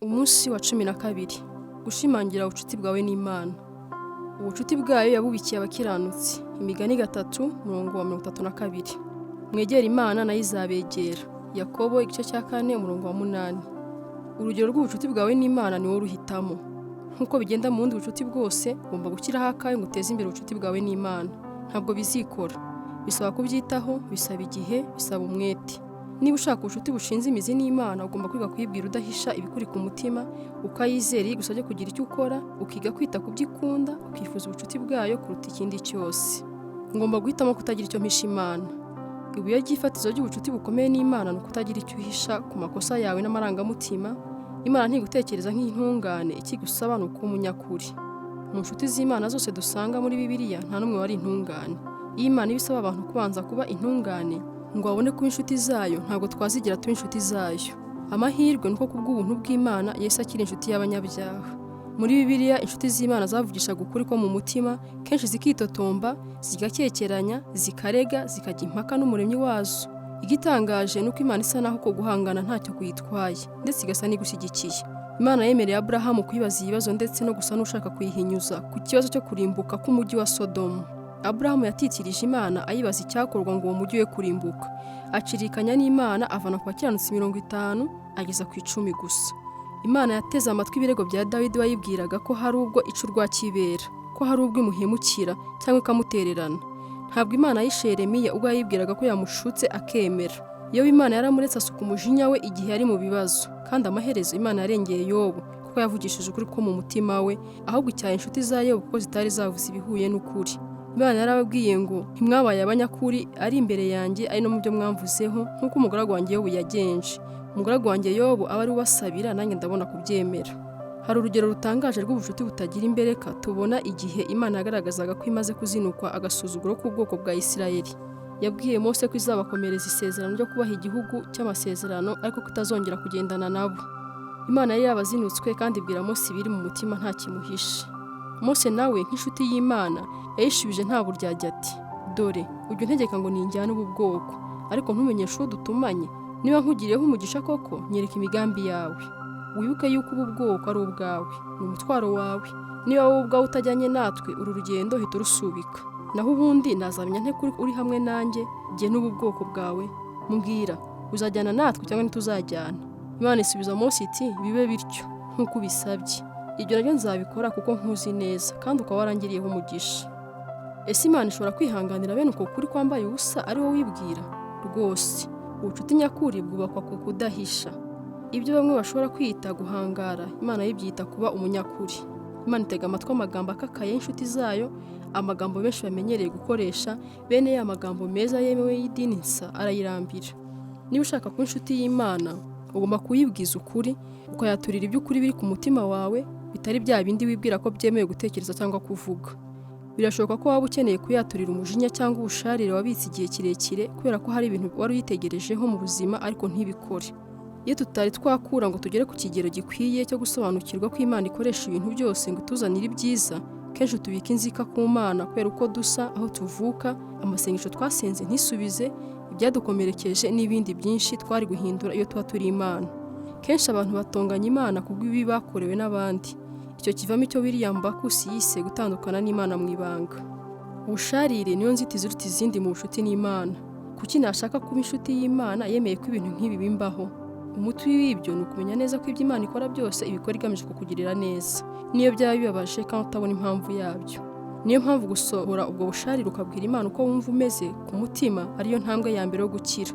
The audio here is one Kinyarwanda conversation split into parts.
Umunsi wa 12. Gushimangira ubucuti bwawe n'Imana. Ubucuti bwayo yabubikiye abakiranutsi. Imigani 3:32. Mwegera Imana nayo izabegera. Yakobo igice cya 4:8. Urugero rw'ubucuti bwawe n'Imana ni wowe ruhitamo. Nkuko bigenda mu bundi bucuti bwose, ugomba gushyiraho akawe ngo uteze imbere ubucuti bwawe n'Imana. Ntabwo bizikora. Bisaba kubyitaho, bisaba igihe, bisaba umwete. Niba ushaka ubucuti bushinze imizi n'Imana, ugomba kwiga kuyibwira udahisha ibikuri ku mutima, ukayizera iyo igusabye kugira icyo ukora, ukiga kwita ku byo ikunda, ukifuza ubucuti bwayo kuruta ikindi cyose. Ngomba guhitamo kutagira icyo mpisha Imana. Ibuye ry'ifatizo ry'ubucuti bukomeye n'Imana ni ukutagira icyo uhisha ku makosa yawe n'amarangamutima. Imana ntigutekereza nk'intungane, ikigusaba ni ukuba umunyakuri. Mu nshuti z'Imana zose dusanga muri Bibiliya nta n'umwe wari intungane. Iyo Imana ibisaba abantu kubanza kuba intungane ngo babone kuba inshuti zayo, ntabwo twazigira tuba inshuti zayo. Amahirwe ni uko kubw'ubuntu bw'Imana Yesu akiri inshuti y'abanyabyaha. Muri Bibiliya inshuti z'Imana zavugishaga ukuri ko mu mutima, kenshi zikitotomba, zigakekeranya, zikarega, zikajya impaka n'umuremyi wazo. Igitangaje ni uko Imana isa naho ko guhangana ntacyo kuyitwaye, ndetse igasa n'igushyigikiye. Imana yemereye Aburahamu kuyibaza ibibazo ndetse no gusa n'ushaka kuyihinyuza ku kibazo cyo kurimbuka k'umujyi wa Sodomu. Aburahamu yatitirije Imana ayibaza icyakorwa ngo uwo mujyi we kurimbuka. Acirikanya n'Imana avana ku bakiranutsi 50 ageza ku 10 gusa. Imana yateze amatwi ibirego bya Dawidi wayibwiraga ko hari ubwo icurwa kibera, ko hari ubwo imuhemukira cyangwa ikamutererana. Ntabwo Imana yisheremiye ubwo yayibwiraga ko yamushutse akemera. Yobu Imana yaramuretse asuka umujinya we igihe yari mu bibazo, kandi amaherezo Imana yarengeye Yobu kuko yavugishije ukuri ko mu mutima we, ahubwo icyaha inshuti za Yobu kuko zitari zavuze ibihuye n'ukuri. Imana yarababwiye ngo ntimwabaye abanyakuri ari imbere yanjye ari no mu byo mwamvuzeho, nk'uko umugaragu wanjye Yobu yagenje. Umugaragu wanjye Yobu aba ari ubasabira, nanjye ndabona kubyemera. Hari urugero rutangaje rw'ubucuti butagira imbereka tubona igihe Imana yagaragazaga ko imaze kuzinukwa agasuzuguro k'ubwoko bwa Isirayeli. Yabwiye Mose ko izabakomereza isezerano ryo kubaha igihugu cy'amasezerano, ariko ko itazongera kugendana nabo. Imana yari yabazinutswe kandi ibwira Mose ibiri mu mutima nta kimuhishe. Mose nawe nk'inshuti y'Imana yayishubije nta buryarya ati, dore ujya untegeka ngo ninjyane ubu bwoko, ariko ntumenyeshe uwo dutumanye. Niba nkugiriyeho umugisha koko, nyereka imigambi yawe. Wibuke yuko ubu bwoko ari ubwawe, ni umutwaro wawe. Niba wowe ubwawe utajyanye natwe, uru rugendo hita urusubika. Naho ubundi nazamenya nte kuri uri hamwe nanjye, jye n'ubu bwoko bwawe? Mbwira, uzajyana natwe cyangwa ntituzajyana? Imana isubiza Mose iti, bibe bityo nk'uko ubisabye. Ibyo nabyo nzabikora kuko nkuzi neza, kandi ukaba warangiriyeho umugisha. Ese Imana ishobora kwihanganira bene uko kuri kwambaye ubusa ari wowe wibwira? Rwose, ubucuti nyakuri bwubakwa ku kudahisha. Ibyo bamwe bashobora kwita guhangara, Imana yibyita kuba umunyakuri. Imana itega amatwi amagambo akakaye y'inshuti zayo, amagambo benshi bamenyereye gukoresha, bene ya magambo meza yemewe y'idini nsa arayirambira. Niba ushaka kuba inshuti y'Imana, ugomba kuyibwiza ukuri, ukayaturira iby'ukuri biri ku mutima wawe, bitari bya bindi wibwira ko byemewe gutekereza cyangwa kuvuga. Birashoboka ko waba ukeneye kuyaturira umujinya cyangwa ubusharire wabitse igihe kirekire kubera ko hari ibintu wari uyitegerejeho mu buzima ariko ntibikore. Iyo tutari twakura ngo tugere ku kigero gikwiye cyo gusobanukirwa ko Imana ikoresha ibintu byose ngo ituzanire ibyiza, kenshi tubika inzika ku Mana kubera uko dusa, aho tuvuka, amasengesho twasenze ntisubize, ibyadukomerekeje n'ibindi byinshi twari guhindura iyo tuba turi Imana. Kenshi abantu batonganya Imana kubw'ibibi bakorewe n'abandi. Icyo kivamo icyo William Backus yise gutandukana n'Imana mu ibanga. Ubusharire niyo nzitizi iruta izindi mu bucuti n'Imana. Kuki nashaka kuba inshuti y'Imana yemeye ko ibintu nk'ibi bimbaho? Umuti w'ibyo ni ukumenya neza ko ibyo Imana ikora byose ibikora igamije kukugirira neza, niyo byaba bibabaje kandi utabona impamvu yabyo. Niyo mpamvu gusohora ubwo busharire ukabwira Imana uko wumva umeze ku mutima ariyo ntambwe ya mbere yo gukira.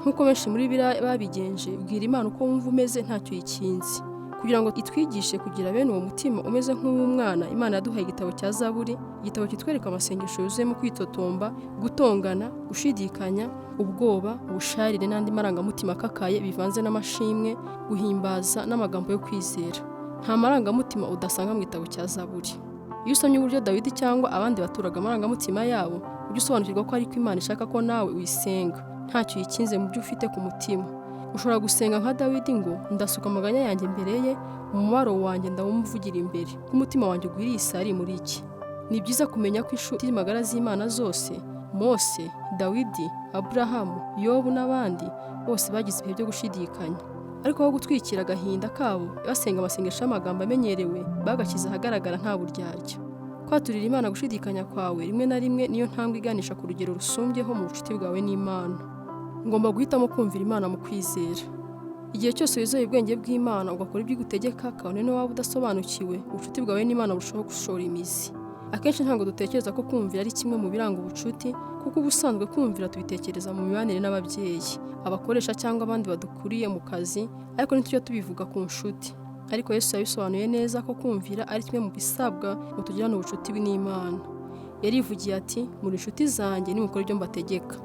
Nk'uko benshi muri Bibiliya babigenje, bwira Imana uko wumva umeze ntacyo yikinze. Kugira ngo itwigishe kugira bene uwo mutima umeze nk'uw'umwana, Imana yaduhaye igitabo cya Zaburi, igitabo kitwereka amasengesho yuzuyemo kwitotomba, gutongana, gushidikanya, ubwoba, ubusharire n'andi marangamutima akakaye bivanze n'amashimwe, guhimbaza n'amagambo yo kwizera. Nta marangamutima udasanga mu gitabo cya Zaburi. Iyo usomye uburyo Dawidi cyangwa abandi baturaga amarangamutima yabo, ujye usobanukirwa ko ariko Imana ishaka ko nawe uyisenga, ntacyo yikinze mu byo ufite ku mutima. Ushobora gusenga nka Dawidi ngo ndasuka amaganya yanjye imbere ye, umubaro wanjye ndawumuvugira imbere, ko umutima wanjye ugwiriye isari muri iki. Ni byiza kumenya ko inshuti magara z'Imana zose, Mose, Dawidi, Aburahamu, Yobu n'abandi bose bagize ibihe byo gushidikanya. ariko aho gutwikira agahinda kabo basenga amasengesho y'amagambo amenyerewe, bagashyize ahagaragara nta buryarya. Kwaturira Imana gushidikanya kwawe rimwe na rimwe niyo ntambwe iganisha ku rugero rusumbyeho mu bucuti bwawe n'Imana. Ngomba guhitamo kumvira Imana mu kwizera. Igihe cyose wizeye ubwenge bw'Imana ugakora ibyo igutegeka, kabone no waba udasobanukiwe, ubucuti bwawe n'Imana burushaho gushora imizi. Akenshi ntabwo dutekereza ko kumvira ari kimwe mu biranga ubucuti, kuko ubusanzwe kumvira tubitekereza mu mibanire n'ababyeyi, abakoresha cyangwa abandi badukuriye mu kazi, ariko ntitujya tubivuga ku nshuti. Ariko Yesu yabisobanuye neza ko kumvira ari kimwe mu bisabwa ngo tugirane ubucuti n'Imana. Yarivugiye ati, muri inshuti zanjye nimukora ibyo mbategeka.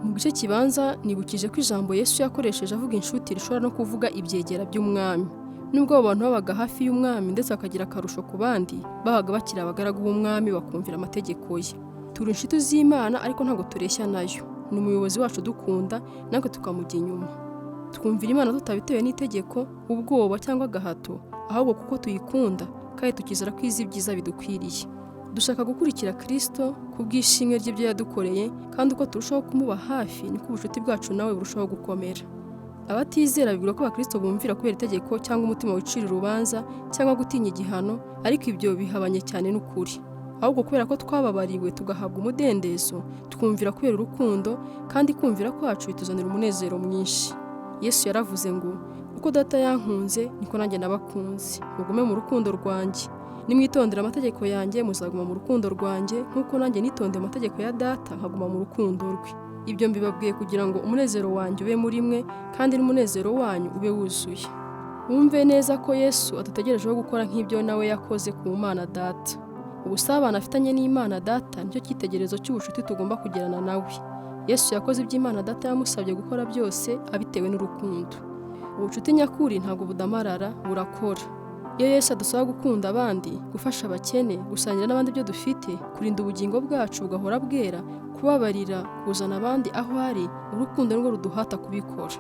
Mu gice kibanza nibukije ko ijambo Yesu yakoresheje avuga inshuti rishobora no kuvuga ibyegera by'umwami. Nubwo abo bantu babaga hafi y'umwami ndetse bakagira akarusho ku bandi, babaga bakiri abagaragu b'umwami bakumvira amategeko ye. Turi inshuti z'Imana ariko ntabwo tureshya nayo. Ni umuyobozi wacu dukunda, natwe tukamujya inyuma. Twumvira Imana tutabitewe n'itegeko, ubwoba cyangwa agahato, ahubwo kuko tuyikunda kandi tukizera ko izi ibyiza bidukwiriye. Dushaka gukurikira Kristo kubw'ishimwe ry'ibyo yadukoreye, kandi uko turushaho kumuba hafi niko ubucuti bwacu nawe burushaho gukomera. Abatizera bibwira ko abakristo bumvira kubera itegeko cyangwa umutima wicira urubanza cyangwa gutinya igihano, ariko ibyo bihabanye cyane n'ukuri. Ahubwo kubera ko twababariwe tugahabwa umudendezo, twumvira kubera urukundo, kandi kumvira kwacu bituzanira umunezero mwinshi. Yesu yaravuze ngo, uko Data yankunze niko nanjye nabakunze, mugume mu rukundo rwanjye. Nimwitondera amategeko yanjye muzaguma mu rukundo rwanjye, nk'uko nanjye nitondeye amategeko ya Data nkaguma mu rukundo rwe. Ibyo mbibabwiye kugira ngo umunezero wanjye ube muri mwe, kandi n'umunezero wanyu ube wuzuye. Wumve neza ko Yesu adutegerejeho gukora nk'ibyo nawe yakoze ku Mana Data. Ubusabane afitanye n'Imana Data nicyo cyitegererezo cy'ubucuti tugomba kugirana nawe. Yesu yakoze ibyo Imana Data yamusabye gukora byose abitewe n'urukundo. Ubucuti nyakuri ntabwo budamarara, burakora. Iyo Yesu adusaba gukunda abandi, gufasha abakene, gusangira n'abandi ibyo dufite, kurinda ubugingo bwacu bugahora bwera, kubabarira, kuzana abandi aho ari, urukundo nirwo ruduhata kubikora.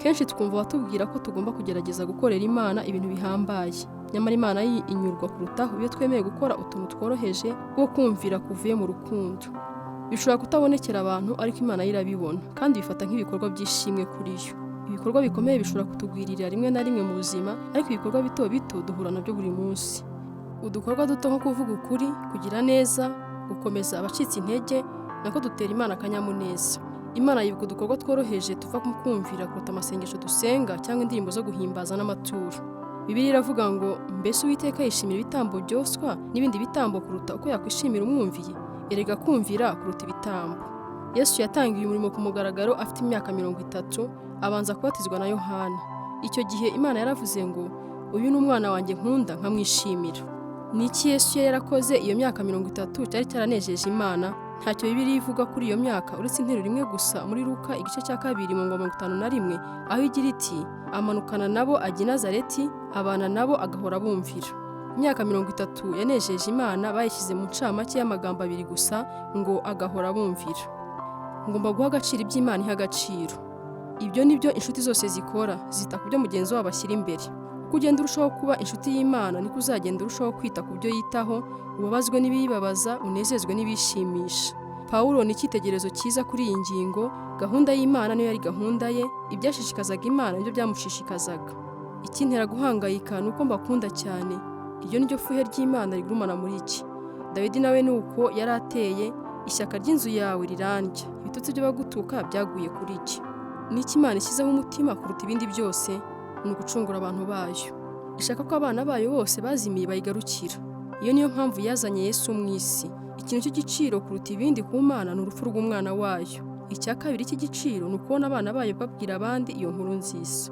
Kenshi twumva batubwira ko tugomba kugerageza gukorera Imana ibintu bihambaye. Nyamara Imana inyurwa kurutaho iyo twemeye gukora utuntu tworoheje bwo kumvira kuvuye mu rukundo. Bishobora kutabonekera abantu, ariko Imana irabibona, kandi bifata nk'ibikorwa by'ishimwe kuri yo. Ibikorwa bikomeye bishobora kutugwirira rimwe na rimwe mu buzima, ariko ibikorwa bito bito duhura nabyo buri munsi. Udukorwa duto nko kuvuga ukuri, kugira neza, gukomeza abacitse intege, nako dutera Imana akanyamuneza. Imana yibuka udukorwa tworoheje tuva mu kumvira kuruta amasengesho dusenga cyangwa indirimbo zo guhimbaza n'amaturo. Bibiliya iravuga ngo, mbese Uwiteka yishimira ibitambo byoswa n'ibindi bitambo kuruta uko yakwishimira umwumviye? Erega kumvira kuruta ibitambo. Yesu yatangiye umurimo ku mugaragaro afite imyaka 30, abanza kubatizwa na Yohana. Icyo gihe Imana yaravuze ngo, uyu ni umwana wanjye nkunda nkamwishimira. Niki Yesu yarakoze iyo myaka 30 cyari cyaranejeje Imana? Ntacyo Bibiliya ivuga kuri iyo myaka uretse interuro imwe gusa muri Luka igice cya 2:51, aho igira iti, amanukana nabo ajya i Nazareti, abana nabo agahora bumvira. Imyaka 30 yanejeje Imana bayishyize mu ncamake y'amagambo abiri gusa ngo agahora bumvira. Ngomba guha agaciro iby'Imana iha agaciro. Ibyo nibyo inshuti zose zikora, zita ku byo mugenzi wabo ashyira imbere. Uko ugenda urushaho kuba inshuti y'Imana niko uzagenda urushaho kwita ku byo yitaho, ubabazwe n'ibiyibabaza, unezezwe n'ibishimisha. Pawulo ni icyitegererezo cyiza kuri iyi ngingo. Gahunda y'Imana niyo yari gahunda ye, ibyashishikazaga Imana nibyo byamushishikazaga. Ikintera guhangayika ni uko mbakunda cyane. Iryo niryo fuhe ry'Imana rigurumana muri iki. Dawidi nawe ni uko yari ateye, ishyaka ry'inzu yawe rirandya, ibitutsi byo bagutuka byaguye kuri iki. Niki Imana ishyizeho umutima kuruta ibindi byose? Ni ugucungura abantu bayo. Ishaka ko abana bayo bose bazimiye bayigarukira. Iyo niyo mpamvu yazanye Yesu mu isi. Ikintu cy'igiciro kuruta ibindi ku Mana ni urupfu rw'umwana wayo. Icya kabiri cy'igiciro ni ukubona abana bayo babwira abandi iyo nkuru nziza.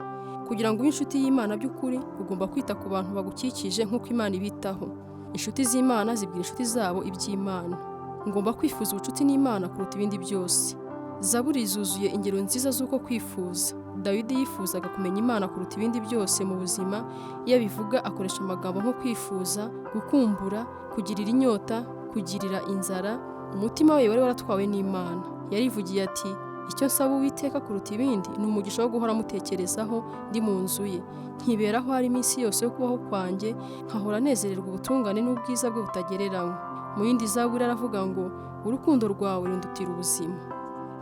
Kugira ngo ube inshuti y'Imana by'ukuri, ugomba kwita ku bantu bagukikije nk'uko Imana ibitaho. Inshuti z'Imana zibwira inshuti zabo iby'Imana. Ngomba kwifuza ubucuti n'Imana kuruta ibindi byose. Zaburi zuzuye ingero nziza z'uko kwifuza. Dawidi yifuzaga kumenya Imana kuruta ibindi byose mu buzima. Iyo abivuga akoresha amagambo nko kwifuza, gukumbura, kugirira inyota, kugirira inzara. Umutima we wari waratwawe n'Imana. Yarivugiye ati, icyo nsaba Uwiteka kuruta ibindi ni umugisha wo guhora mutekerezaho ndi mu nzu ye. Nkiberaho hari iminsi yose yo kubaho kwanjye, nkahora nezererwa ubutungane n'ubwiza bwe butagereranywa. Mu yindi Zaburi aravuga ngo, urukundo rwawe rundutira ubuzima.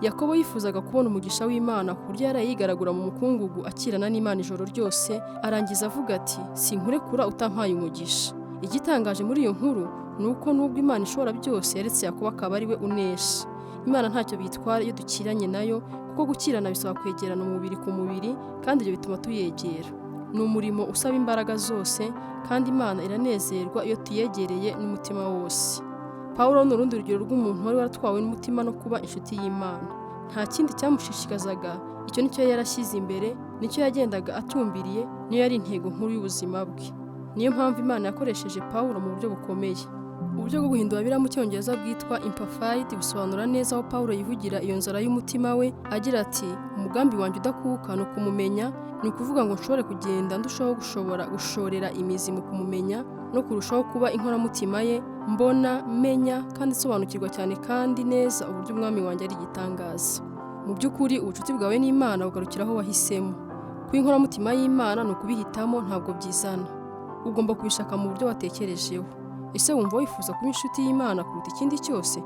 Yakobo yifuzaga kubona umugisha w'Imana ku buryo yarayigaragura mu mukungugu akirana n'Imana ijoro ryose, arangiza avuga ati sinkurekura utampaye umugisha. Igitangaje muri iyo nkuru ni uko nubwo Imana ishobora byose yaretse Yakobo akaba ari we unesha. Imana ntacyo bitwara iyo dukiranye nayo, kuko gukirana bisaba kwegerana umubiri ku mubiri, kandi ibyo bituma tuyegera. Ni umurimo usaba imbaraga zose, kandi Imana iranezerwa iyo tuyegereye n'umutima wose. Pawulo ni urundi rugero rw'umuntu wari waratwawe n'umutima no kuba inshuti y'Imana. Nta kindi cyamushishikazaga, icyo nicyo yarashyize imbere, nicyo yagendaga atumbiriye, niyo yari intego nkuru y'ubuzima bwe. Niyo mpamvu Imana yakoresheje Pawulo mu buryo bukomeye. Uburyo bwo guhindura biriya mu Cyongereza bwitwa imperfect bisobanura neza aho Pawulo yivugira iyo nzara y'umutima we agira ati umugambi wanjye udakuka ni ukumumenya, ni ukuvuga ngo nshobore kugenda ndushaho gushorera imizi mu kumumenya no kurushaho kuba inkoramutima ye, mbona, menya kandi nsobanukirwa cyane kandi neza uburyo umwami wanjye ari igitangaza. Mu by'ukuri ubucuti bwawe n'Imana bugarukira aho wahisemo. Kuba inkoramutima y'Imana ni ukubihitamo, ntabwo byizana. Ugomba kubishaka mu buryo watekerejeho. Ese wumva wifuza kuba inshuti y'Imana kuruta ikindi cyose?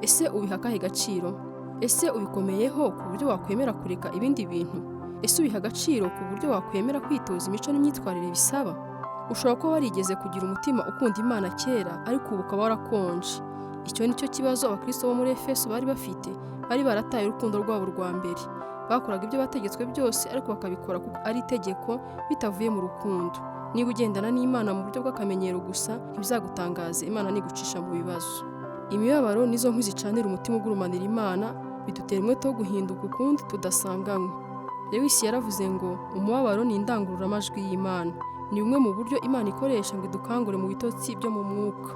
Ese ubiha akahe gaciro? Ese ubikomeyeho ku buryo wakwemera kureka ibindi bintu? Ese ubiha agaciro ku buryo wakwemera kwitoza imico n'imyitwarire bisaba? Ushobora kuba warigeze kugira umutima ukunda Imana kera, ariko ubu ukaba warakonje. Icyo ni cyo kibazo abakristo bo muri Efeso bari bafite. Bari barataye urukundo rwabo rwa mbere. Bakoraga ibyo bategetswe byose, ariko bakabikora kuko ari itegeko, bitavuye mu rukundo. Niba ugendana n'Imana mu buryo bw'akamenyero gusa, ntibizagutangaze Imana nigucisha mu bibazo. Imibabaro nizo nkwi zicanira umutima ugurumanira Imana, bidutera umwete wo guhinduka ukundi tudasanganywe. Lewis yaravuze ngo umubabaro ni indangururamajwi y'Imana. Ni bumwe mu buryo Imana ikoresha ngo idukangure mu bitotsi byo mu mwuka.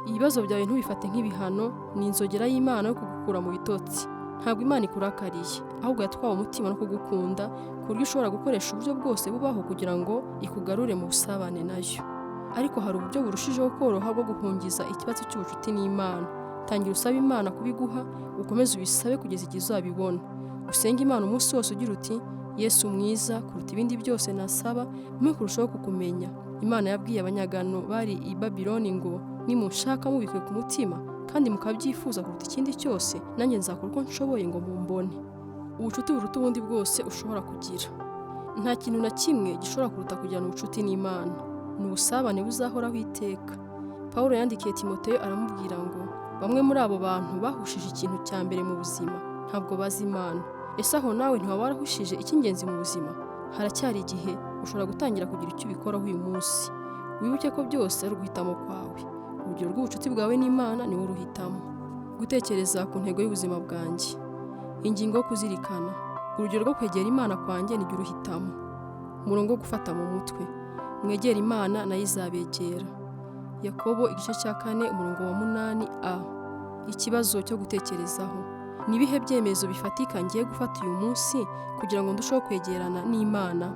Ibibazo byawe ntubifate nk'ibihano, ni inzogera y'Imana yo kugukura mu bitotsi. Ntabwo Imana ikurakariye, ahubwo yatwawe umutima no kugukunda, ku buryo ushobora gukoresha uburyo bwose bubaho kugira ngo ikugarure mu busabane nayo. Ariko hari uburyo burushijeho koroha bwo guhungiza ikibazo cy'ubucuti n'Imana. Tangira usaba Imana kubiguha, ukomeze ubisabe kugeza igihe uzabibona. Usenge Imana umunsi wose ugira uti Yesu mwiza kuruta ibindi byose nasaba, mwe kurushaho kukumenya. Imana yabwiye abanyagano bari i Babiloni ngo nimunshaka mubikwe ku mutima kandi mukabyifuza kuruta ikindi cyose, nanjye nzakora uko nshoboye ngo mumbone. Ubucuti buruta ubundi bwose ushobora kugira. Nta kintu na kimwe gishobora kuruta kugirana ubucuti n'Imana. Ni ubusabane buzahoraho iteka. Pawulo yandikiye Timoteyo aramubwira ngo bamwe muri abo bantu bahushije ikintu cya mbere mu buzima, ntabwo bazi Imana. Ese aho nawe ntiwaba warahushije icy'ingenzi mu buzima? Haracyari igihe, ushobora gutangira kugira icyo ubikoraho uyu munsi. Wibuke ko byose ari uguhitamo kwawe. Urugero rw'ubucuti bwawe n'Imana ni wowe uruhitamo. Gutekereza ku ntego y'ubuzima bwanjye. Ingingo yo kuzirikana. Urugero rwo kwegera Imana kwanjye ni uruhitamo. Umurongo wo gufata mu mutwe. Mwegera Imana nayo izabegera. Yakobo igice cya 4 umurongo wa 8a. Ikibazo cyo gutekerezaho. Ni ibihe byemezo bifatika ngiye gufata uyu munsi kugira ngo ndusheho kwegerana n'Imana?